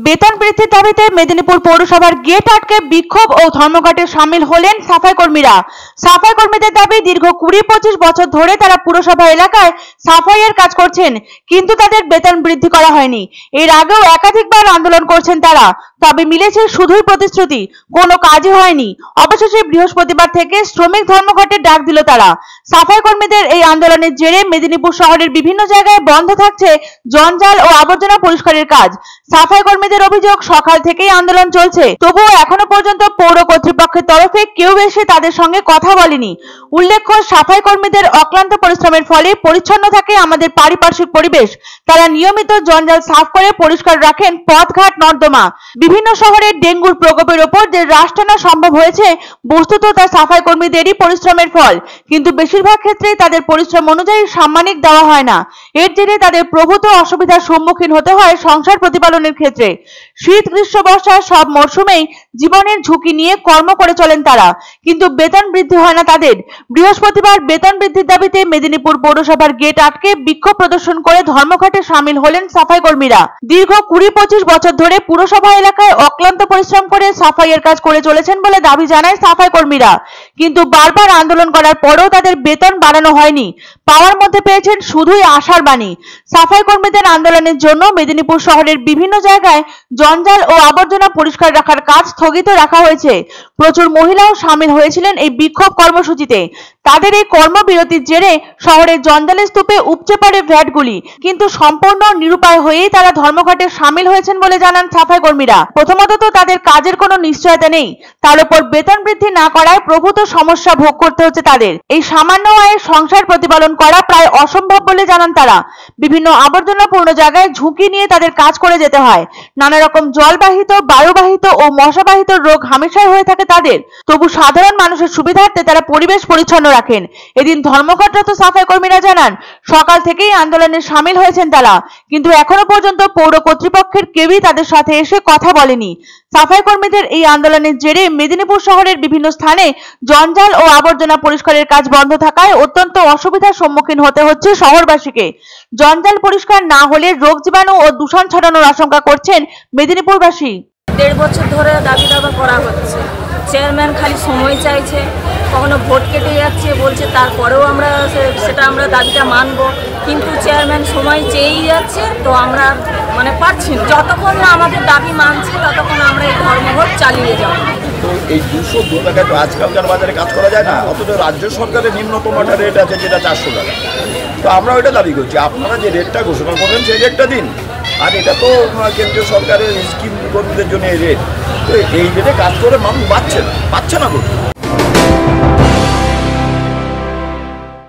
বেতন বৃদ্ধির দাবিতে মেদিনীপুর পৌরসভার গেট আটকে বিক্ষোভ ও ধর্মঘটে সামিল হলেন সাফাই কর্মীরা। সাফাই কর্মীদের দাবি, দীর্ঘ ২০-২৫ বছর ধরে তারা পুরসভা এলাকায় সাফাইয়ের কাজ করছেন, কিন্তু তাদের বেতন বৃদ্ধি করা হয়নি। এর আগেও একাধিকবার আন্দোলন করছেন তারা, তবে মিলেছে শুধুই প্রতিশ্রুতি, কোনো কাজই হয়নি। অবশেষে বৃহস্পতিবার থেকে শ্রমিক ধর্মঘটের ডাক দিল তারা। সাফাই কর্মীদের এই আন্দোলনের জেরে মেদিনীপুর শহরের বিভিন্ন জায়গায় বন্ধ থাকছে জঞ্জাল ও আবর্জনা পরিষ্কারের কাজ। সাফাই কর্মীদের অভিযোগ, সকাল থেকেই আন্দোলন চলছে, তবুও এখনো পর্যন্ত পৌর কর্তৃপক্ষের তরফে কেউ এসে তাদের সঙ্গে কথা বলেনি। উল্লেখ্য, সাফাই কর্মীদের অক্লান্ত পরিশ্রমের ফলে পরিচ্ছন্ন থাকে আমাদের পারিপার্শ্বিক পরিবেশ। তারা নিয়মিত জঞ্জাল সাফ করে পরিষ্কার রাখেন পথঘাট, নর্দমা। বিভিন্ন শহরের ডেঙ্গুর প্রকোপের ওপর যে হ্রাস টানা সম্ভব হয়েছে, বস্তুত তা সাফাই কর্মীদেরই পরিশ্রমের ফল, কিন্তু বেশিরভাগ ক্ষেত্রেই তাদের পরিশ্রম অনুযায়ী সাম্মানিক দেওয়া হয় না। এর জেরে তাদের প্রভূত অসুবিধার সম্মুখীন হতে হয় সংসার প্রতিপালনের ক্ষেত্রে। শীত, গ্রীষ্ম, বর্ষা সব মরশুমেই জীবনের ঝুঁকি নিয়ে কর্ম করে চলেন তারা, কিন্তু বেতন বৃদ্ধি হয় না তাদের। বৃহস্পতিবার বেতন বৃদ্ধির দাবিতে মেদিনীপুর পৌরসভার গেট আটকে বিক্ষোভ প্রদর্শন করে ধর্মঘটে সামিল হলেন সাফাই কর্মীরা। দীর্ঘ ২০-২৫ বছর ধরে পুরসভা এলাকায় অক্লান্ত পরিশ্রম করে সাফাইয়ের কাজ করে চলেছেন বলে দাবি জানায় সাফাই কর্মীরা, কিন্তু বারবার আন্দোলন করার পরেও তাদের বেতন বাড়ানো হয়নি। পাওয়ার মধ্যে পেয়েছেন শুধুই আশার বাণী। সাফাই কর্মীদের আন্দোলনের জন্য মেদিনীপুর শহরের বিভিন্ন জায়গায় জঞ্জাল ও আবর্জনা পরিষ্কার রাখার কাজ স্থগিত রাখা হয়েছে। প্রচুর মহিলাও সামিল হয়েছিলেন এই বিক্ষোভ কর্মসূচিতে। তাদের এই কর্মবিরতির জেরে শহরের জঞ্জালের স্তূপে উপচে পড়ে ভ্যাটগুলি, কিন্তু সম্পূর্ণ নিরুপায় হয়েই তারা ধর্মঘটে সামিল হয়েছেন বলে জানান সাফাই কর্মীরা। প্রথমত তো তাদের কাজের কোনো নিশ্চয়তা নেই, তার উপর বেতন বৃদ্ধি না করায় প্রভূত সমস্যা ভোগ করতে হচ্ছে তাদের। এই সামান্য আয়ে সংসার প্রতিপালন করা প্রায় অসম্ভব বলে জানান তারা। বিভিন্ন আবর্জনাপূর্ণ জায়গায় ঝুঁকি নিয়ে তাদের কাজ করে যেতে হয়। নানা রকম জলবাহিত, বায়ুবাহিত ও মশাবাহিত রোগ হামেশাই হয়ে থাকে তাদের। তবু সাধারণ মানুষের সুবিধার্থে তারা পরিবেশ পরিচ্ছন্ন রাখেন। এদিন ধর্মঘটরত সাফাই কর্মীরা জানান, সকাল থেকেই আন্দোলনে সামিল হয়েছেন তারা, কিন্তু এখনো পর্যন্ত পৌর কর্তৃপক্ষের কেউই তাদের সাথে এসে কথা বলেনি। সাফাই কর্মীদের এই আন্দোলনের জেরে মেদিনীপুর শহরের বিভিন্ন স্থানে জঞ্জাল ও আবর্জনা পরিষ্কারের কাজ বন্ধ থাকায় অত্যন্ত অসুবিধার সম্মুখীন হতে হচ্ছে শহরবাসীকে। জঞ্জাল পরিষ্কার না হলে রোগ জীবাণু ও দূষণ ছড়ানোর আশঙ্কা করছেন মেদিনীপুরবাসী। ১.৫ বছর ধরে দাবি দাবা করা হচ্ছে। চেয়ারম্যান খালি সময় চাইছে, কখনো ভোট কেটে যাচ্ছে, বলছে তারপরেও আমরা সেটা দাবিটা মানব, কিন্তু চেয়ারম্যান সময় চেয়েই যাচ্ছে। তো আমরা পারছি না, যতক্ষণ না আমাদের দাবি মানছে ততক্ষণ আমরা এই ধর্মঘট চালিয়ে যাব। তো এই ২০০ টাকায় তো আজকালকার বাজারে কাজ করা যায় না, অথচ রাজ্য সরকারের নিম্নতম একটা রেট আছে যেটা ৪০০ টাকা। তো আমরা ওইটা দাবি করছি, আপনারা যে রেটটা ঘোষণা করবেন সেই রেটটা দিন। আর এটা তো কেন্দ্রীয় সরকারের স্কিম কর্মীদের জন্য এই রেট, তো এই রেটে কাজ করে মানুষ পাচ্ছে না, করতে